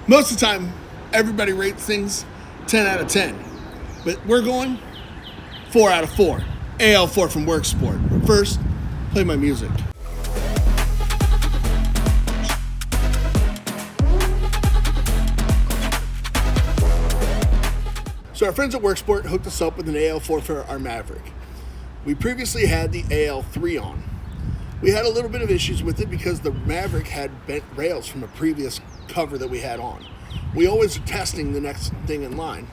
Most of the time, everybody rates things 10 out of 10. But we're going 4 out of 4. AL4 from Worksport. But first, play my music. So our friends at Worksport hooked us up with an AL4 for our Maverick. We previously had the AL3 on. We had a little bit of issues with it because the Maverick had bent rails from a previous cover that we had on. We always are testing the next thing in line.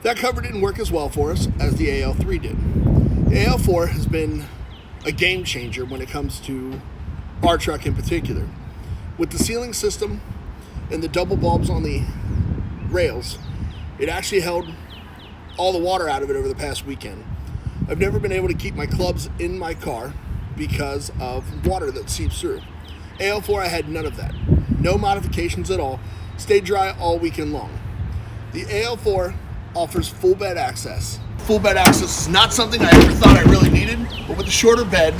That cover didn't work as well for us as the AL3 did. The AL4 has been a game changer when it comes to our truck in particular. With the sealing system and the double bulbs on the rails, it actually held all the water out of it over the past weekend. I've never been able to keep my clubs in my car because of water that seeps through. AL4, I had none of that. No modifications at all. Stayed dry all weekend long. The AL4 offers full bed access. Full bed access is not something I ever thought I really needed, but with the shorter bed,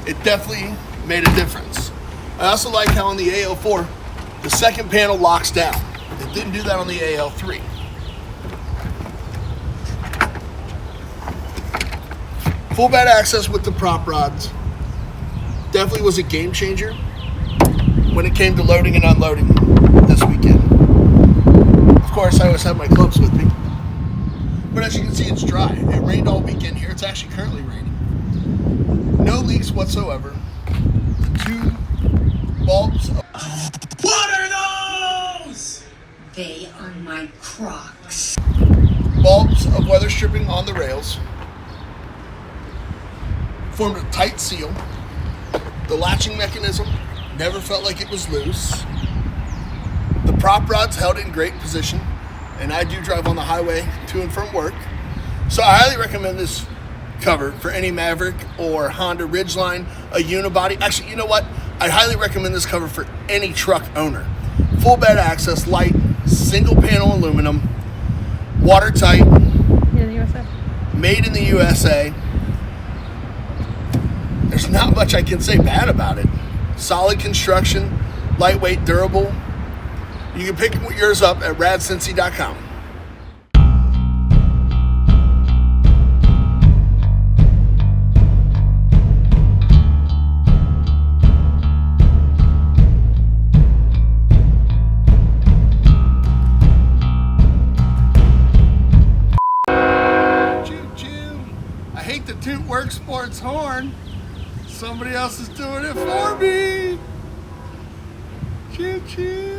it definitely made a difference. I also like how on the AL4, the second panel locks down. It didn't do that on the AL3. Full bed access with the prop rods definitely was a game changer when it came to loading and unloading this weekend. Of course, I always have my clubs with me. But as you can see, it's dry. It rained all weekend here. It's actually currently raining. No leaks whatsoever. The two bulbs. What are those? They are my Crocs. Bulbs of weather stripping on the rails formed a tight seal. The latching mechanism never felt like it was loose. The prop rods held it in great position, and I do drive on the highway to and from work. So I highly recommend this cover for any Maverick or Honda Ridgeline, a unibody. Actually, you know what? I highly recommend this cover for any truck owner. Full bed access, light, single panel aluminum, watertight, made in the USA. There's not much I can say bad about it. Solid construction, lightweight, durable. You can pick yours up at radcincy.com. Choo-choo. I hate to toot Worksport's horn. Somebody else is doing it for me. Choo-choo.